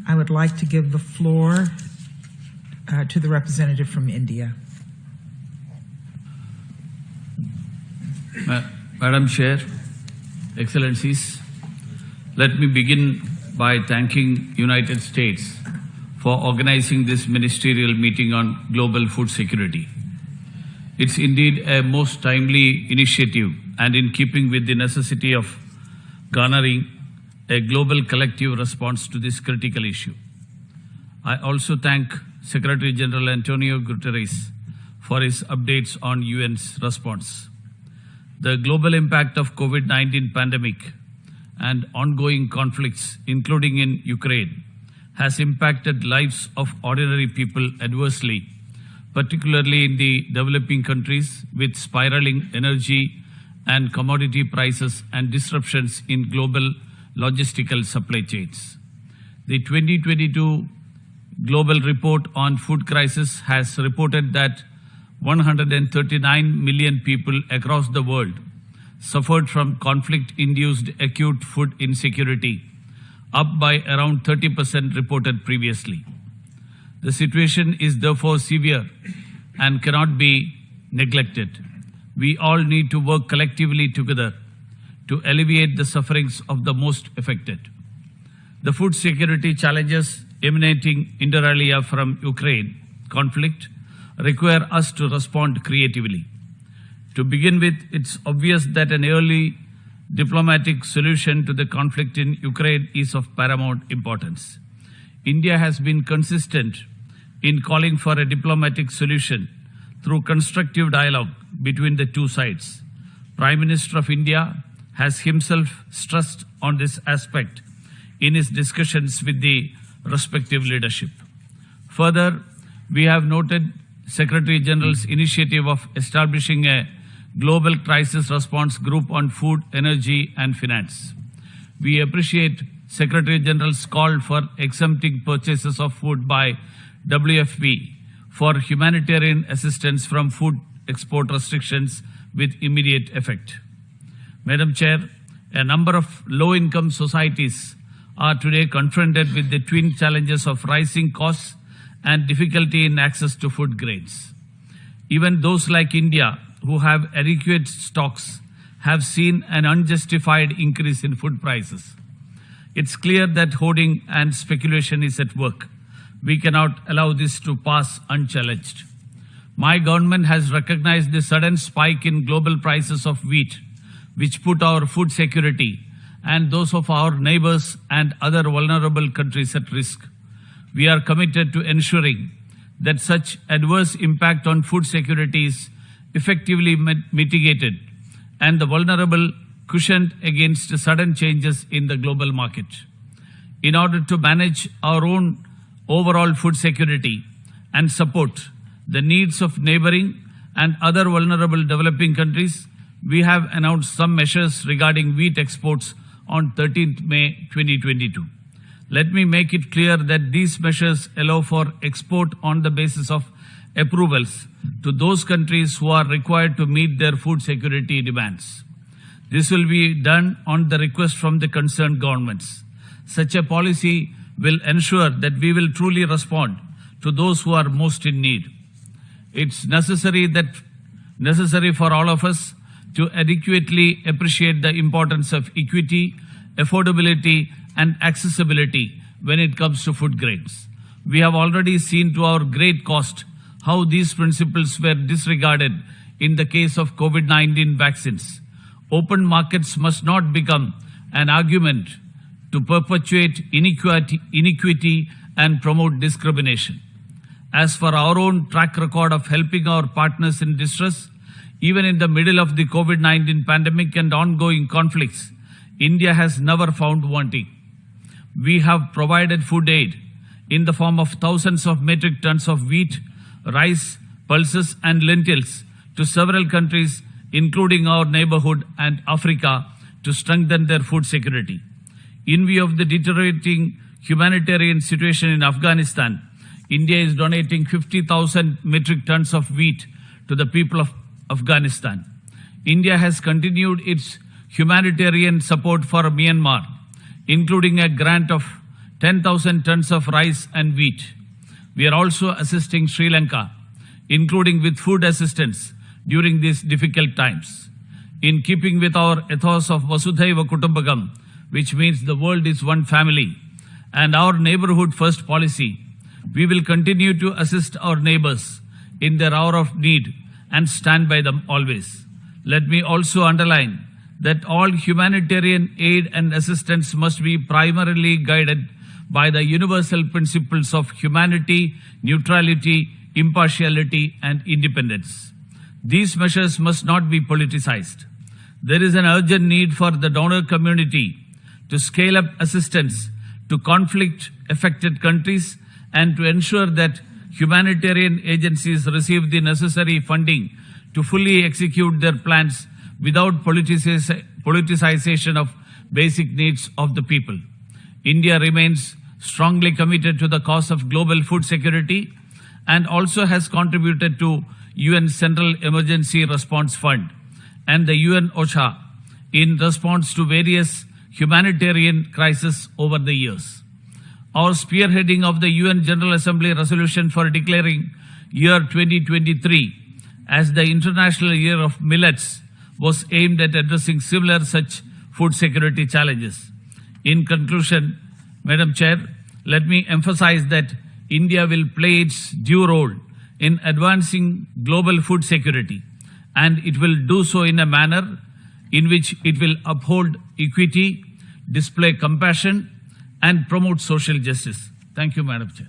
I would like to give the floor to the representative from India. Madam Chair, Excellencies, let me begin by thanking United States for organizing this ministerial meeting on global food security. It's indeed a most timely initiative and in keeping with the necessity of garnering a global collective response to this critical issue. I also thank Secretary General Antonio Guterres for his updates on UN's response. The global impact of COVID-19 pandemic and ongoing conflicts, including in Ukraine, has impacted lives of ordinary people adversely, particularly in the developing countries with spiraling energy and commodity prices and disruptions in global logistical supply chains. The 2022 Global Report on Food Crisis has reported that 139 million people across the world suffered from conflict-induced acute food insecurity, up by around 30% reported previously. The situation is therefore severe and cannot be neglected. We all need to work collectively together to alleviate the sufferings of the most affected. The food security challenges emanating inter alia from Ukraine conflict require us to respond creatively. To begin with, it's obvious that an early diplomatic solution to the conflict in Ukraine is of paramount importance. India has been consistent in calling for a diplomatic solution through constructive dialogue between the two sides. Prime Minister of India has himself stressed on this aspect in his discussions with the respective leadership. Further, we have noted Secretary General's initiative of establishing a global crisis response group on food, energy and finance. We appreciate Secretary General's call for exempting purchases of food by WFP for humanitarian assistance from food export restrictions with immediate effect. Madam Chair, a number of low-income societies are today confronted with the twin challenges of rising costs and difficulty in access to food grains. Even those like India, who have adequate stocks, have seen an unjustified increase in food prices. It's clear that hoarding and speculation is at work. We cannot allow this to pass unchallenged. My government has recognized the sudden spike in global prices of wheat, which put our food security and those of our neighbors and other vulnerable countries at risk. We are committed to ensuring that such adverse impact on food security is effectively mitigated and the vulnerable cushioned against sudden changes in the global market. In order to manage our own overall food security and support the needs of neighboring and other vulnerable developing countries, we have announced some measures regarding wheat exports on 13th May 2022. Let me make it clear that these measures allow for export on the basis of approvals to those countries who are required to meet their food security demands. This will be done on the request from the concerned governments. Such a policy will ensure that we will truly respond to those who are most in need. It's necessary for all of us to adequately appreciate the importance of equity, affordability, and accessibility when it comes to food grains. We have already seen to our great cost how these principles were disregarded in the case of COVID-19 vaccines. Open markets must not become an argument to perpetuate inequity and promote discrimination. As for our own track record of helping our partners in distress, even in the middle of the COVID-19 pandemic and ongoing conflicts, India has never found wanting. We have provided food aid in the form of thousands of metric tons of wheat, rice, pulses and lentils to several countries, including our neighborhood and Africa, to strengthen their food security. In view of the deteriorating humanitarian situation in Afghanistan, India is donating 50,000 metric tons of wheat to the people of Afghanistan. India has continued its humanitarian support for Myanmar, including a grant of 10,000 tons of rice and wheat. We are also assisting Sri Lanka, including with food assistance during these difficult times. In keeping with our ethos of Vasudhaiva Kutumbakam, which means the world is one family, and our neighborhood first policy, we will continue to assist our neighbors in their hour of need and stand by them always. Let me also underline that all humanitarian aid and assistance must be primarily guided by the universal principles of humanity, neutrality, impartiality, and independence. These measures must not be politicized. There is an urgent need for the donor community to scale up assistance to conflict-affected countries and to ensure that humanitarian agencies receive the necessary funding to fully execute their plans without politicization of basic needs of the people. India remains strongly committed to the cause of global food security and also has contributed to UN Central Emergency Response Fund and the UN OCHA in response to various humanitarian crises over the years. Our spearheading of the UN General Assembly resolution for declaring year 2023 as the International Year of Millets was aimed at addressing similar such food security challenges. In conclusion, Madam Chair, let me emphasize that India will play its due role in advancing global food security, and it will do so in a manner in which it will uphold equity, display compassion, and promote social justice. Thank you, Madam Chair.